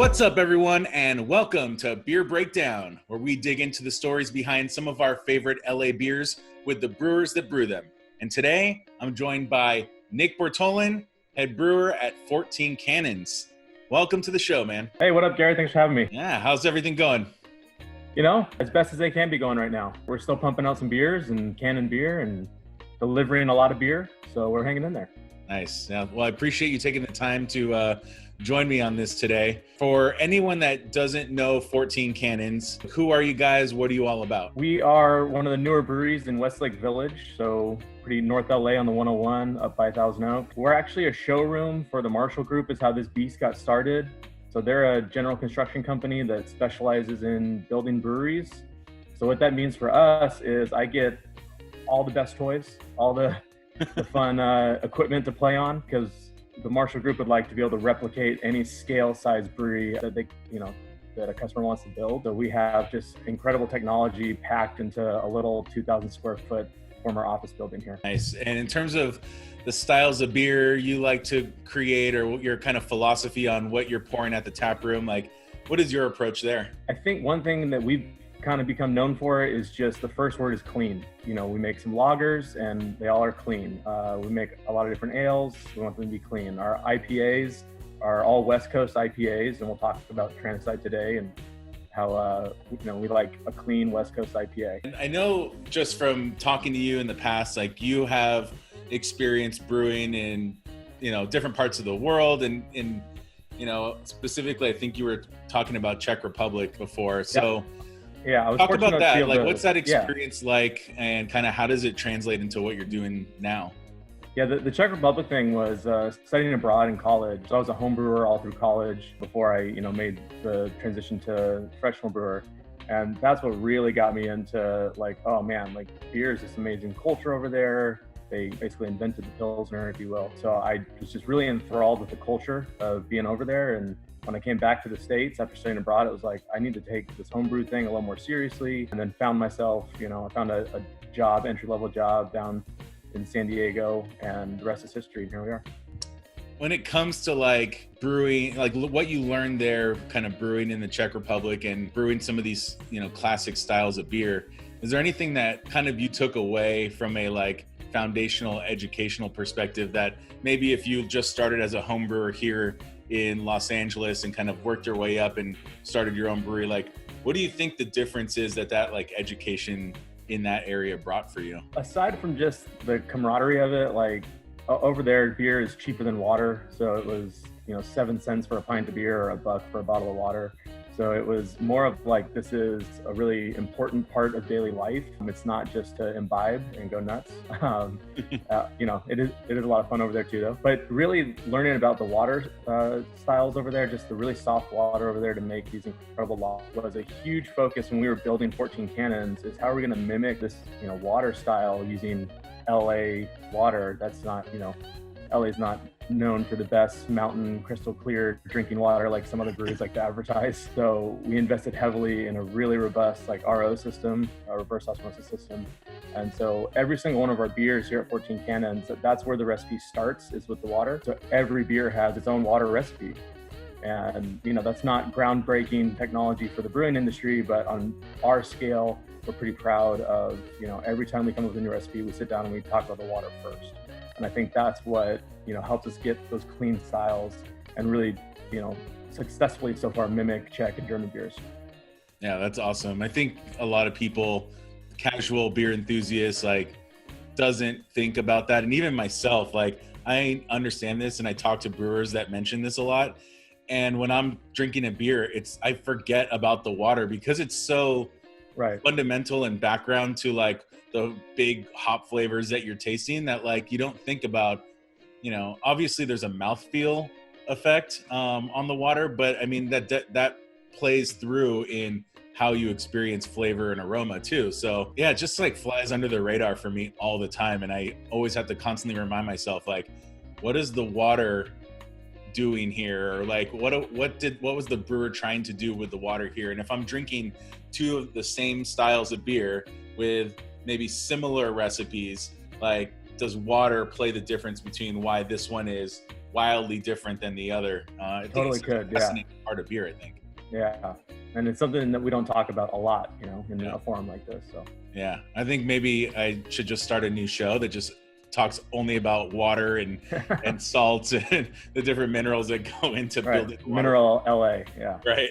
What's up, everyone, and welcome to Beer Breakdown, where we dig into the stories behind some of our favorite LA beers with the brewers that brew them. And today, I'm joined by Nic Bortolin, head brewer at 14 Cannons. Welcome to the show, man. Hey, what up, Gary? Thanks for having me. Yeah, how's everything going? You know, as best as they can be going right now. We're still pumping out some beers and canning beer and delivering a lot of beer, so we're hanging in there. Nice. Yeah, well, I appreciate you taking the time to join me on this today. For anyone that doesn't know 14 Cannons, who are you guys? What are you all about? We are one of the newer breweries in Westlake Village, so pretty North LA on the 101 up by Thousand Oaks. We're actually a showroom for the Marshall Group is how this beast got started. So they're a general construction company that specializes in building breweries. So what that means for us is I get all the best toys, all the fun equipment to play on, because the Marshall Group would like to be able to replicate any scale size brewery that they, that a customer wants to build. So we have just incredible technology packed into a little 2,000 square foot former office building here. Nice. And in terms of the styles of beer you like to create, or your kind of philosophy on what you're pouring at the tap room, like what is your approach there? I think one thing that we've kind of become known for is just the first word is clean. We make some lagers and they all are clean. We make a lot of different ales. We want them to be clean. Our IPAs are all West Coast IPAs, and we'll talk about Tyrannicide today and how we like a clean West Coast IPA. And I know just from talking to you in the past, like you have experience brewing in different parts of the world, and in specifically I think you were talking about Czech Republic before. So yeah, I was talk about that. Like, what's that yeah. experience like, and kind of how does it translate into what you're doing now? Yeah, the Czech Republic thing was studying abroad in college. So I was a home brewer all through college before I, made the transition to professional brewer. And that's what really got me into beer is this amazing culture over there. They basically invented the Pilsner, if you will. So I was just really enthralled with the culture of being over there. And when I came back to the States after studying abroad, it was like, I need to take this homebrew thing a little more seriously. And then found myself, I found a job, entry-level job down in San Diego, and the rest is history. Here we are. When it comes to like brewing, like what you learned there, kind of brewing in the Czech Republic and brewing some of these, classic styles of beer, is there anything that kind of you took away from a like foundational educational perspective that maybe if you just started as a home brewer here in Los Angeles and kind of worked your way up and started your own brewery, like what do you think the difference is that like education in that area brought for you? Aside from just the camaraderie of it, like over there, beer is cheaper than water. So it was, 7 cents for a pint of beer or $1 for a bottle of water. So it was more of like, this is a really important part of daily life. It's not just to imbibe and go nuts. It is a lot of fun over there too, though. But really learning about the water styles over there, just the really soft water over there to make these incredible laws was a huge focus when we were building 14 Cannons, is how are we going to mimic this, water style using LA water. That's not, LA is not known for the best mountain crystal clear drinking water like some other breweries like to advertise. So we invested heavily in a really robust RO system, a reverse osmosis system. And so every single one of our beers here at 14 Cannons, that's where the recipe starts, is with the water. So every beer has its own water recipe. And that's not groundbreaking technology for the brewing industry, but on our scale, we're pretty proud of, every time we come up with a new recipe, we sit down and we talk about the water first. And I think that's what, helps us get those clean styles and really, successfully so far mimic Czech and German beers. Yeah, that's awesome. I think a lot of people, casual beer enthusiasts, like doesn't think about that. And even myself, like I understand this and I talk to brewers that mention this a lot. And when I'm drinking a beer, I forget about the water because it's so fundamental and background to like the big hop flavors that you're tasting that like you don't think about, obviously there's a mouthfeel effect on the water, but I mean that plays through in how you experience flavor and aroma too. So yeah, it just like flies under the radar for me all the time. And I always have to constantly remind myself, like, what is the water doing here? Or like, what was the brewer trying to do with the water here? And if I'm drinking two of the same styles of beer with maybe similar recipes, like, does water play the difference between why this one is wildly different than the other. I think Totally it's could, a fascinating part of beer, I think. Yeah. And it's something that we don't talk about a lot, in a forum like this. So yeah, I think maybe I should just start a new show that just talks only about water and salts and the different minerals that go into building water. Mineral LA, yeah. Right.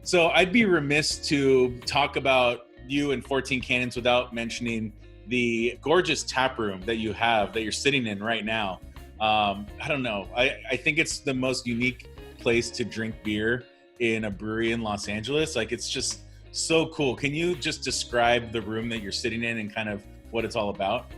So I'd be remiss to talk about you and 14 Cannons without mentioning the gorgeous tap room that you have, that you're sitting in right now. I don't know. I think it's the most unique place to drink beer in a brewery in Los Angeles. Like, it's just so cool. Can you just describe the room that you're sitting in and kind of what it's all about?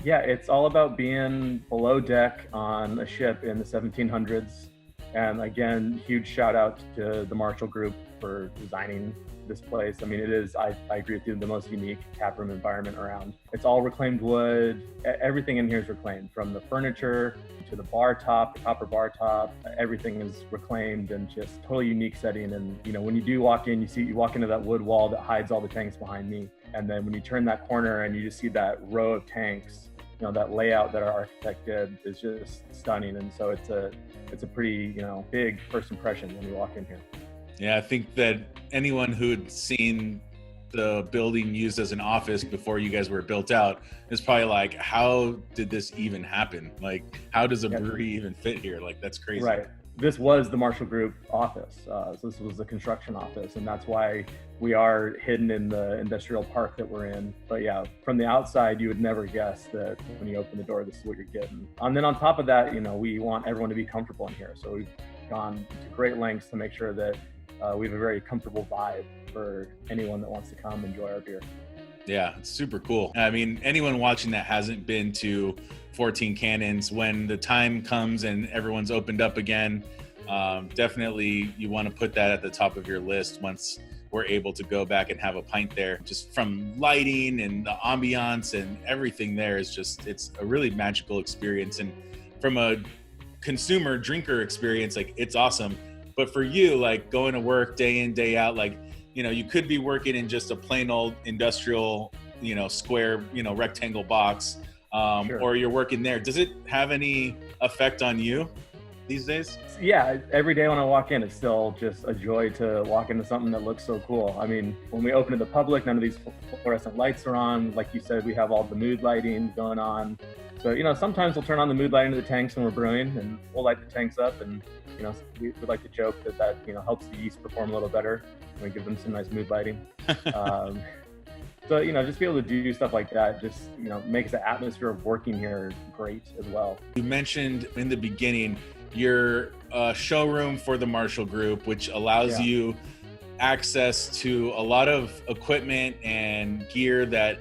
Yeah, it's all about being below deck on a ship in the 1700s. And again, huge shout out to the Marshall Group for designing this place. I mean, it is, I agree with you, the most unique taproom environment around. It's all reclaimed wood. Everything in here is reclaimed, from the furniture to the bar top, the copper bar top. Everything is reclaimed and just totally unique setting. And when you do walk in, you walk into that wood wall that hides all the tanks behind me. And then when you turn that corner and you just see that row of tanks, that layout that our architect did is just stunning. And so it's a pretty, big first impression when you walk in here. Yeah, I think that anyone who'd seen the building used as an office before you guys were built out is probably like, how did this even happen? Like, how does a brewery even fit here? Like, that's crazy. Right. This was the Marshall Group office. So this was the construction office, and that's why we are hidden in the industrial park that we're in. But yeah, from the outside, you would never guess that when you open the door, this is what you're getting. And then on top of that, we want everyone to be comfortable in here. So we've gone to great lengths to make sure that we have a very comfortable vibe for anyone that wants to come enjoy our beer. Yeah, it's super cool. I mean, anyone watching that hasn't been to 14 Cannons, when the time comes and everyone's opened up again, definitely you want to put that at the top of your list once we're able to go back and have a pint there. Just from lighting and the ambiance and everything there is just, it's a really magical experience. And from a consumer drinker experience, like, it's awesome. But for you, like, going to work day in, day out, like, you could be working in just a plain old industrial, square, rectangle box, Sure. or you're working there. Does it have any effect on you these days? Yeah, every day when I walk in, it's still just a joy to walk into something that looks so cool. I mean, when we open to the public, none of these fluorescent lights are on. Like you said, we have all the mood lighting going on. So, sometimes we'll turn on the mood lighting to the tanks when we're brewing, and we'll light the tanks up. And, we like to joke that helps the yeast perform a little better. We give them some nice mood lighting. So, just be able to do stuff like that just, makes the atmosphere of working here great as well. You mentioned in the beginning your showroom for the Marshall Group, which allows you access to a lot of equipment and gear that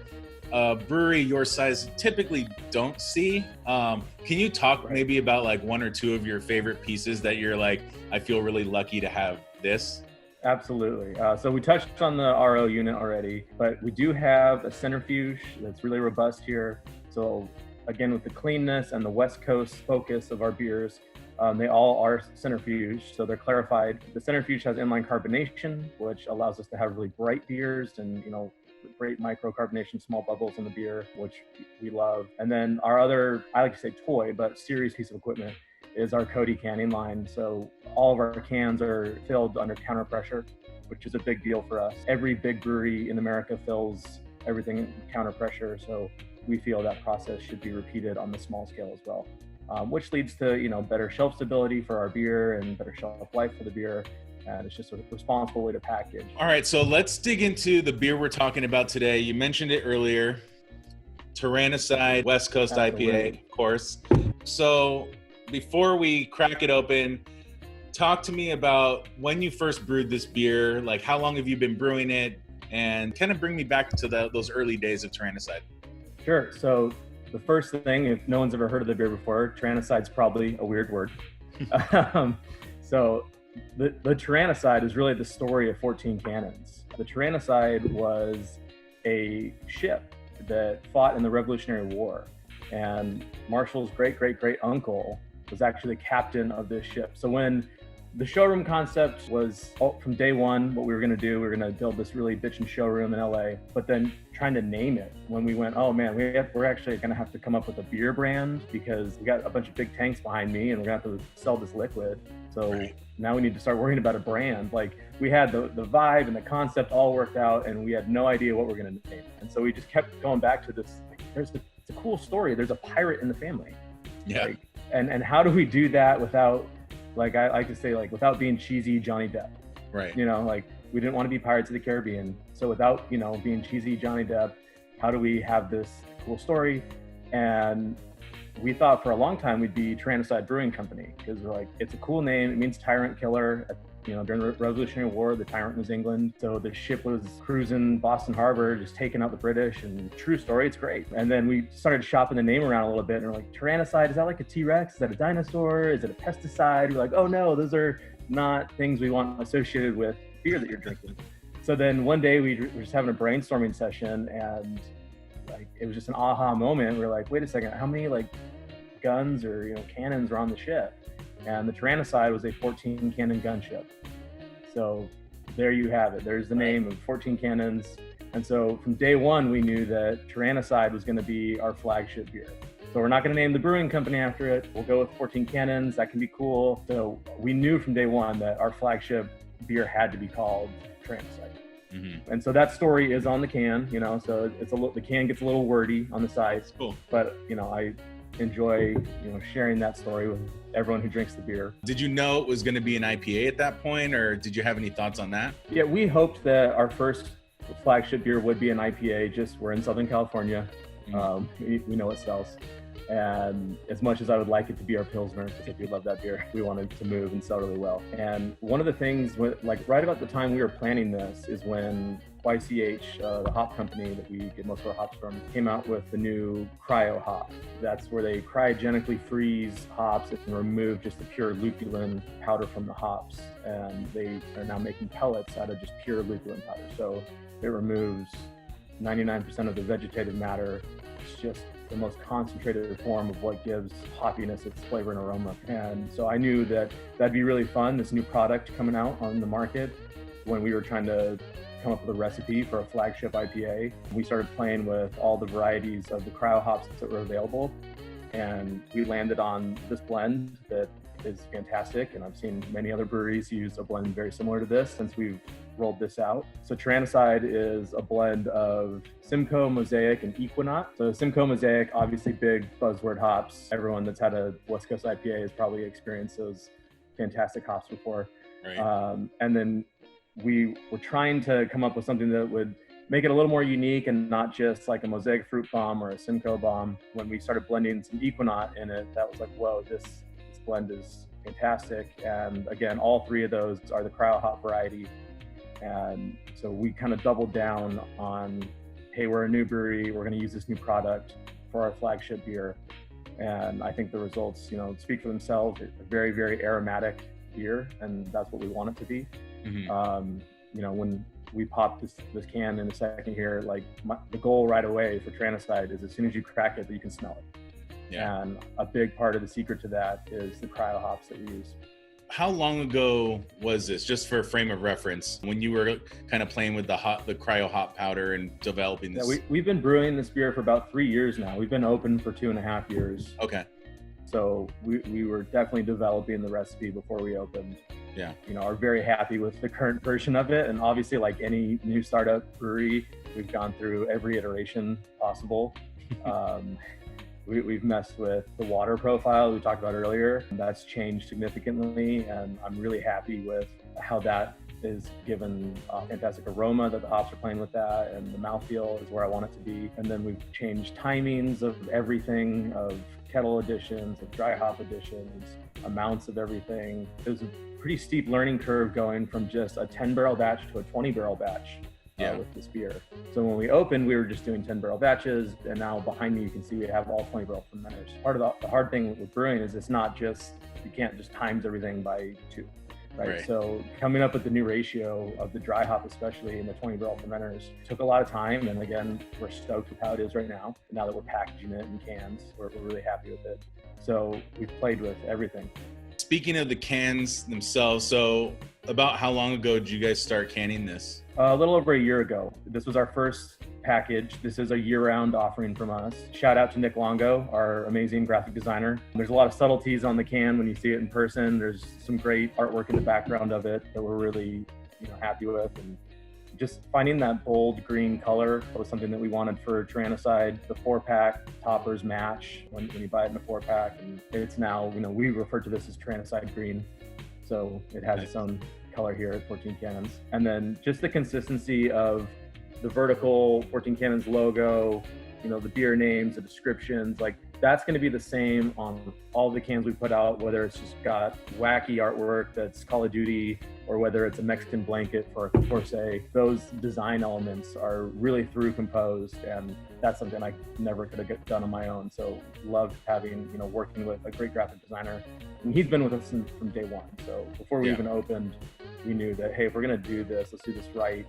a brewery your size typically don't see. Can you talk maybe about like one or two of your favorite pieces that you're like, I feel really lucky to have this? Absolutely. So we touched on the RO unit already, but we do have a centrifuge that's really robust here. So again, with the cleanness and the West Coast focus of our beers, they all are centrifuged, so they're clarified. The centrifuge has inline carbonation, which allows us to have really bright beers and, great microcarbonation, small bubbles in the beer, which we love. And then our other, I like to say toy, but serious piece of equipment is our Cody canning line. So all of our cans are filled under counter pressure, which is a big deal for us. Every big brewery in America fills everything counter pressure. So we feel that process should be repeated on the small scale as well, which leads to, better shelf stability for our beer and better shelf life for the beer. And it's just a responsible way to package. All right, so let's dig into the beer we're talking about today. You mentioned it earlier, Tyrannicide West Coast IPA, of course. So before we crack it open, talk to me about when you first brewed this beer, like how long have you been brewing it, and kind of bring me back to those early days of Tyrannicide. Sure. So the first thing, if no one's ever heard of the beer before, Tyrannicide's probably a weird word. So the Tyrannicide is really the story of 14 Cannons. The Tyrannicide was a ship that fought in the Revolutionary War, and Marshall's great uncle was actually the captain of this ship. So when The showroom concept was from day one what we were going to do. We were going to build this really bitchin' showroom in LA, but then trying to name it when we went, oh man, we're actually going to have to come up with a beer brand because we got a bunch of big tanks behind me and we're going to have to sell this liquid. So now we need to start worrying about a brand. Like we had the vibe and the concept all worked out and we had no idea what we're going to name. And so we just kept going back to this, like, it's a cool story. There's a pirate in the family. Yeah. Like, and how do we do that without, like I like to say, like without being cheesy Johnny Depp, Right. you know, like we didn't want to be Pirates of the Caribbean. So without, you know, being cheesy Johnny Depp, how do we have this cool story? And we thought for a long time we'd be Tyrannicide Brewing Company because we're like, it's a cool name. It means tyrant killer. You know, during the Revolutionary War, the tyrant was England. So the ship was cruising Boston Harbor, just taking out the British, and true story, it's great. And then we started shopping the name around a little bit and we're like, Tyrannicide, is that like a T-Rex? Is that a dinosaur? Is it a pesticide? We're like, oh no, those are not things we want associated with beer that you're drinking. So then one day we were just having a brainstorming session and like, it was just an aha moment. We were like, wait a second, how many like guns or, you know, cannons were on the ship? And the Tyrannicide was a 14 cannon gunship. So there you have it. There's the name of 14 cannons. And so from day one, we knew that Tyrannicide was going to be our flagship beer. So we're not going to name the brewing company after it. We'll go with 14 cannons. That can be cool. So we knew from day one that our flagship beer had to be called Tyrannicide. Mm-hmm. And so that story is on the can, you know, so the can gets a little wordy on the sides. Cool. But, you know, I enjoy, you know, sharing that story with everyone who drinks the beer. Did you know it was going to be an IPA at that point, or did you have any thoughts on that? Yeah, we hoped that our first flagship beer would be an IPA. Just we're in Southern California. Mm-hmm. We know it sells. And as much as I would like it to be our Pilsner, because I do love that beer, we wanted to move and sell really well. And one of the things, like right about the time we were planning this, is when YCH, the hop company that we get most of our hops from, came out with the new cryo hop. That's where they cryogenically freeze hops and remove just the pure lupulin powder from the hops. And they are now making pellets out of just pure lupulin powder. So it removes 99% of the vegetative matter. It's just the most concentrated form of what gives hoppiness its flavor and aroma. And so I knew that that'd be really fun, this new product coming out on the market. When we were trying to come up with a recipe for a flagship IPA, we started playing with all the varieties of the cryo hops that were available. And we landed on this blend that is fantastic. And I've seen many other breweries use a blend very similar to this since we've rolled this out. So Tyrannicide is a blend of Simcoe, Mosaic, and Equinox. So Simcoe, Mosaic, obviously big buzzword hops. Everyone that's had a West Coast IPA has probably experienced those fantastic hops before. Right. And then we were trying to come up with something that would make it a little more unique and not just like a Mosaic fruit bomb or a Simcoe bomb. When we started blending some Equinox in it, that was like, whoa, this blend is fantastic. And again, all three of those are the cryo hop variety. And so we kind of doubled down on, hey, we're a new brewery, we're going to use this new product for our flagship beer. And I think the results, you know, speak for themselves. It's a very, very aromatic beer, and that's what we want it to be. Mm-hmm. You know, when we pop this can in a second here, like the goal right away for Tyrannicide is as soon as you crack it, you can smell it. Yeah. And a big part of the secret to that is the cryo hops that we use. How long ago was this, just for a frame of reference, when you were kind of playing with the cryo hop powder and developing this? Yeah, we've been brewing this beer for about 3 years now. We've been open for 2.5 years. Okay. So we were definitely developing the recipe before we opened. Yeah. You know, are very happy with the current version of it. And obviously, like any new startup brewery, we've gone through every iteration possible. We've messed with the water profile we talked about earlier. That's changed significantly, and I'm really happy with how that is given a fantastic aroma that the hops are playing with that, and the mouthfeel is where I want it to be. And then we've changed timings of everything, of kettle additions, of dry hop additions, amounts of everything. It was a pretty steep learning curve going from just a 10-barrel batch to a 20-barrel batch. With this beer. So when we opened, we were just doing 10-barrel batches, and now behind me you can see we have all 20-barrel fermenters. Part of the hard thing with brewing is it's not just, you can't just times everything by 2, right? So coming up with the new ratio of the dry hop, especially in the 20-barrel fermenters, took a lot of time, and again, we're stoked with how it is right now. Now that we're packaging it in cans, we're really happy with it. So we've played with everything. speaking of the cans themselves, so about how long ago did you guys start canning this? A little over a year ago. This was our first package. This is a year-round offering from us. Shout out to Nick Longo, our amazing graphic designer. There's a lot of subtleties on the can when you see it in person. There's some great artwork in the background of it that we're really, happy with. And just finding that bold green color was something that we wanted for Tyrannicide. The 4-pack toppers match when you buy it in a 4-pack, and it's now, we refer to this as Tyrannicide green. So it has its own color here at 14 Cannons. And then just the consistency of the vertical 14 Cannons logo, the beer names, the descriptions, like that's going to be the same on all the cans we put out, whether it's just got wacky artwork that's Call of Duty or whether it's a Mexican blanket for a Corsair. Those design elements are really through composed, and that's something I never could have done on my own. So loved having, working with a great graphic designer. And he's been with us from day one. So before we even opened, we knew that, hey, if we're going to do this, let's do this right.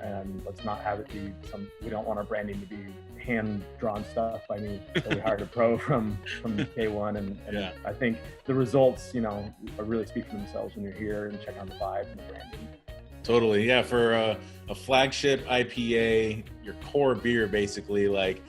And let's not have it be we don't want our branding to be hand-drawn stuff by me. So we hired a pro from day one. And I think the results, really speak for themselves when you're here and check out the vibe and the branding. Totally. Yeah. For a flagship IPA, your core beer, basically, like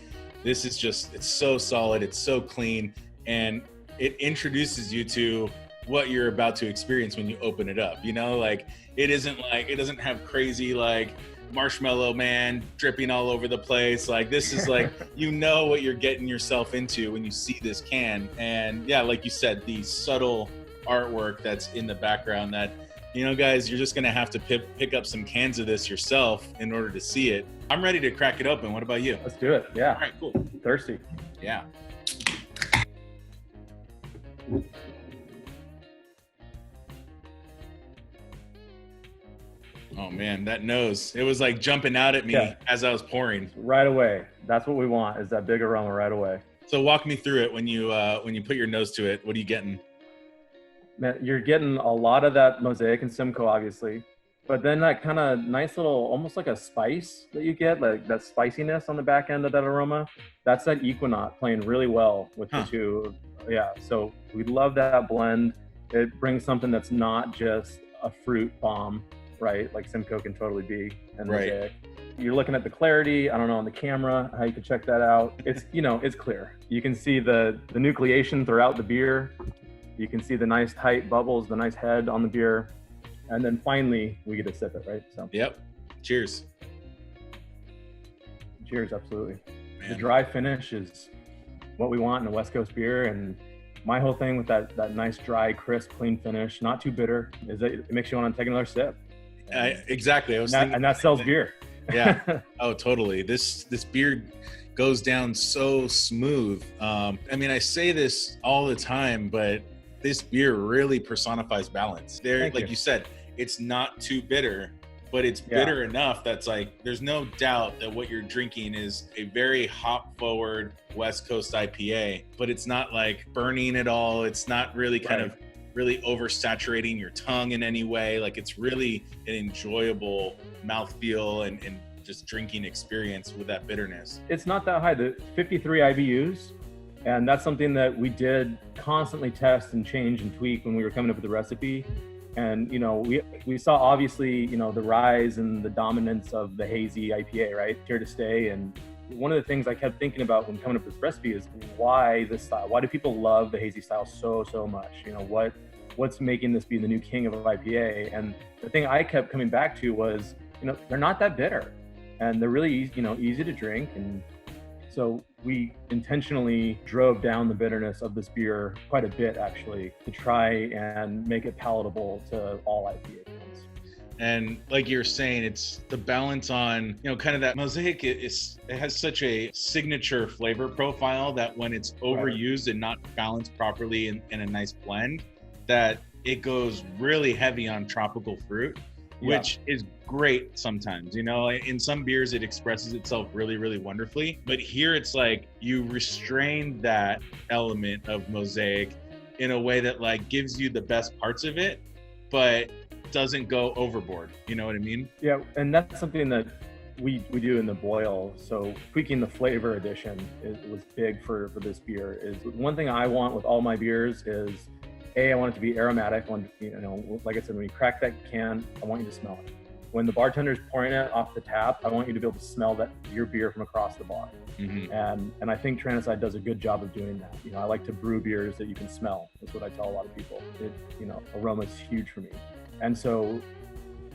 this is just, it's so solid. It's so clean. And it introduces you to what you're about to experience when you open it up. Like it doesn't have crazy like Marshmallow Man dripping all over the place. Like this is like, what you're getting yourself into when you see this can. And yeah, like you said, the subtle artwork that's in the background that, guys, you're just going to have to pick up some cans of this yourself in order to see it. I'm ready to crack it open. What about you? Let's do it. Yeah. All right, cool. Thirsty. Yeah. Oh man, that nose. It was like jumping out at me as I was pouring. Right away. That's what we want, is that big aroma right away. So walk me through it when you put your nose to it. What are you getting? Man, you're getting a lot of that Mosaic and Simcoe, obviously. But then that kind of nice little, almost like a spice that you get, like that spiciness on the back end of that aroma. That's that Equinox playing really well with the two. Yeah, so we love that blend. It brings something that's not just a fruit bomb, right? Like Simcoe can totally be, and Mosaic. You're looking at the clarity. I don't know on the camera how you can check that out. It's, it's clear. You can see the nucleation throughout the beer. You can see the nice tight bubbles, the nice head on the beer. And then finally, we get to sip it, right? So. Yep. Cheers. Cheers, absolutely. Man. The dry finish is what we want in a West Coast beer. And my whole thing with that nice, dry, crisp, clean finish, not too bitter, is that it makes you want to take another sip. Exactly. And that sells beer. Yeah. Oh, totally. This beer goes down so smooth. I say this all the time, but this beer really personifies balance. Like you said, it's not too bitter, but it's bitter enough that's like, there's no doubt that what you're drinking is a very hop forward West Coast IPA, but it's not like burning at all. It's not really kind of really oversaturating your tongue in any way. Like it's really an enjoyable mouthfeel and just drinking experience with that bitterness. It's not that high, the 53 IBUs. And that's something that we did constantly test and change and tweak when we were coming up with the recipe. And, we saw obviously, the rise and the dominance of the hazy IPA, right? Here to stay. And one of the things I kept thinking about when coming up with this recipe is why this style? Why do people love the hazy style so much? What's making this be the new king of IPA? And the thing I kept coming back to was, they're not that bitter and they're really easy to drink. And so we intentionally drove down the bitterness of this beer quite a bit, actually, to try and make it palatable to all IPA fans. And like you're saying, it's the balance on, kind of that Mosaic it has such a signature flavor profile that when it's overused and not balanced properly in a nice blend, that it goes really heavy on tropical fruit, which is great sometimes. In some beers, it expresses itself really, really wonderfully. But here it's like you restrain that element of Mosaic in a way that like gives you the best parts of it, but doesn't go overboard. You know what I mean? Yeah, and that's something that we do in the boil. So tweaking the flavor addition was big for this beer. Is one thing I want with all my beers is I want it to be aromatic. Like I said, when you crack that can, I want you to smell it. When the bartender's pouring it off the tap, I want you to be able to smell that your beer from across the bar. Mm-hmm. And I think Tyrannicide does a good job of doing that. I like to brew beers that you can smell. That's what I tell a lot of people. Aroma is huge for me. And so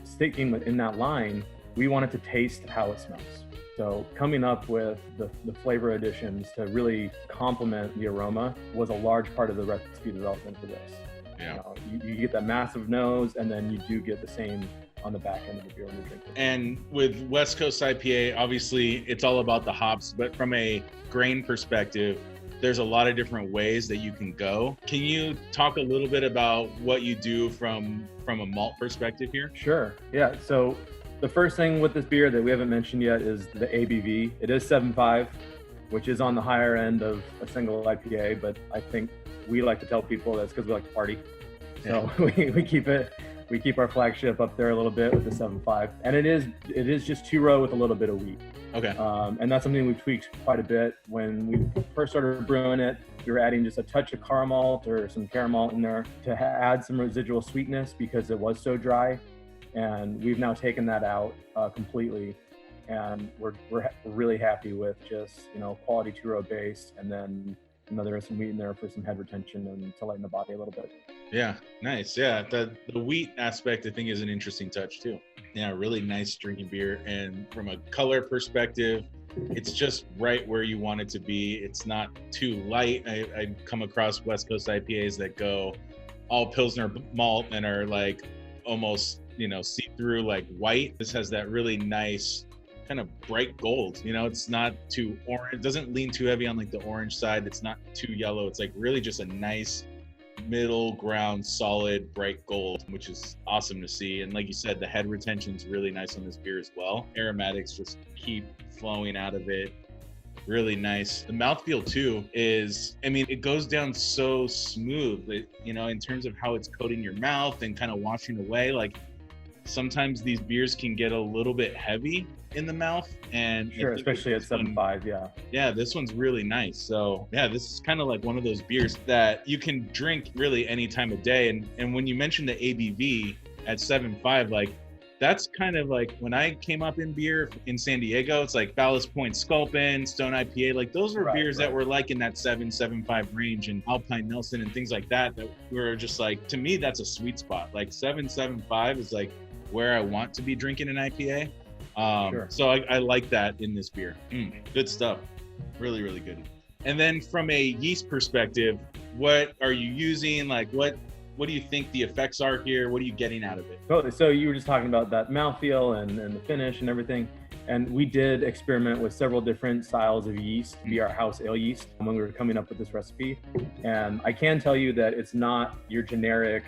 sticking within that line, we wanted to taste how it smells. So coming up with the flavor additions to really complement the aroma was a large part of the recipe development for this. Yeah. You get that massive nose, and then you do get the same on the back end of the beer when you drink it. And with West Coast IPA, obviously it's all about the hops, but from a grain perspective, there's a lot of different ways that you can go. Can you talk a little bit about what you do from a malt perspective here? Sure. Yeah. So the first thing with this beer that we haven't mentioned yet is the ABV. It is 7.5, which is on the higher end of a single IPA, but I think we like to tell people that's because we like to party. So yeah. We keep our flagship up there a little bit with the 7.5, and it is just 2-row with a little bit of wheat. Okay. And that's something we've tweaked quite a bit. When we first started brewing it, we were adding just a touch of caramel or some caramel in there to add some residual sweetness because it was so dry. And we've now taken that out completely, and we're really happy with just quality 2-row base, and then there's some wheat in there for some head retention and to lighten the body a little bit. Yeah, nice. Yeah, the wheat aspect I think is an interesting touch too. Yeah, really nice drinking beer, and from a color perspective, it's just right where you want it to be. It's not too light. I come across West Coast IPAs that go all Pilsner malt and are like almost see-through like white. This has that really nice kind of bright gold. It's not too orange, it doesn't lean too heavy on like the orange side. It's not too yellow. It's like really just a nice middle ground, solid, bright gold, which is awesome to see. And like you said, the head retention is really nice on this beer as well. Aromatics just keep flowing out of it. Really nice. The mouthfeel too is, it goes down so smooth, in terms of how it's coating your mouth and kind of washing away. Like sometimes these beers can get a little bit heavy in the mouth, and sure, especially at 7.5. Yeah, this one's really nice. So yeah, this is kind of like one of those beers that you can drink really any time of day. And when you mentioned the ABV at 7.5, like that's kind of like when I came up in beer in San Diego, it's like Ballast Point Sculpin, Stone IPA, like those were beers that were like in that 7.5 range, and Alpine Nelson and things like that were just like, to me, that's a sweet spot. Like 7.5 is like where I want to be drinking an IPA. Sure. So I like that in this beer. Good stuff. Really, really good. And then from a yeast perspective, what are you using? Like what do you think the effects are here? What are you getting out of it? Totally. So you were just talking about that mouthfeel and the finish and everything. And we did experiment with several different styles of yeast via our house ale yeast when we were coming up with this recipe. And I can tell you that it's not your generic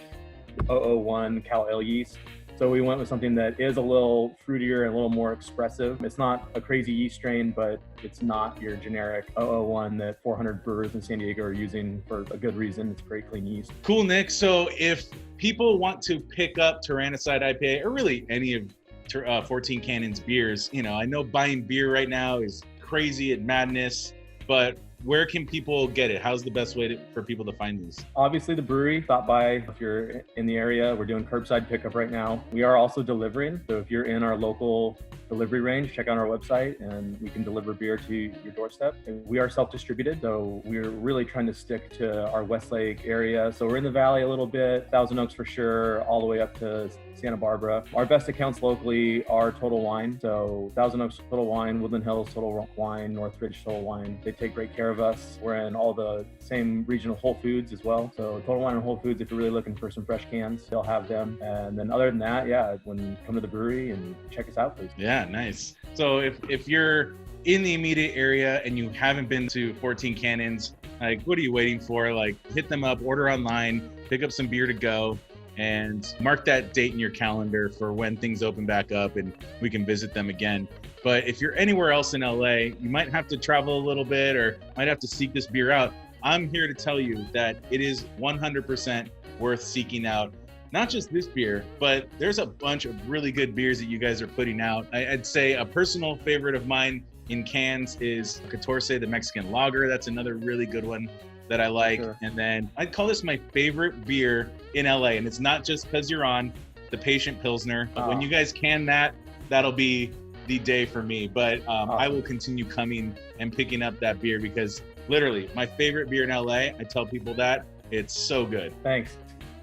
001 Cal Ale yeast. So we went with something that is a little fruitier and a little more expressive. It's not a crazy yeast strain, but it's not your generic 001 that 400 brewers in San Diego are using for a good reason. It's great clean yeast. Cool, Nick. So if people want to pick up Tyrannicide IPA, or really any of 14 Cannons beers, I know buying beer right now is crazy and madness, but where can people get it? How's the best way for people to find these? Obviously, the brewery. Stop by if you're in the area. We're doing curbside pickup right now. We are also delivering. So if you're in our local delivery range, check out our website and we can deliver beer to your doorstep. And we are self-distributed, so we're really trying to stick to our Westlake area. So we're in the Valley a little bit, Thousand Oaks for sure, all the way up to Santa Barbara. Our best accounts locally are Total Wine. So Thousand Oaks Total Wine, Woodland Hills Total Wine, Northridge Total Wine. They take great care of us. We're in all the same regional Whole Foods as well. So Total Wine and Whole Foods, if you're really looking for some fresh cans, they'll have them. And then other than that, yeah, when you come to the brewery and check us out, please. Yeah, nice. So if you're in the immediate area and you haven't been to 14 Cannons, like what are you waiting for? Like hit them up, order online, pick up some beer to go, and mark that date in your calendar for when things open back up and we can visit them again. But if you're anywhere else in LA, you might have to travel a little bit or might have to seek this beer out. I'm here to tell you that it is 100% worth seeking out. Not just this beer, but there's a bunch of really good beers that you guys are putting out. I'd say a personal favorite of mine, in cans is Catorce, the Mexican lager. That's another really good one that I like. Sure. And then I'd call this my favorite beer in LA. And it's not just because you're on the Patient Pilsner. When you guys can that, that'll be the day for me. But I will continue coming and picking up that beer because literally my favorite beer in LA, I tell people that it's so good. Thanks.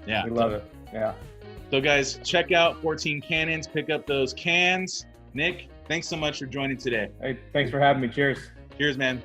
Yeah. We love it. Yeah. So guys, check out 14 Cannons, pick up those cans. Nic, thanks so much for joining today. Hey, thanks for having me. Cheers. Cheers, man.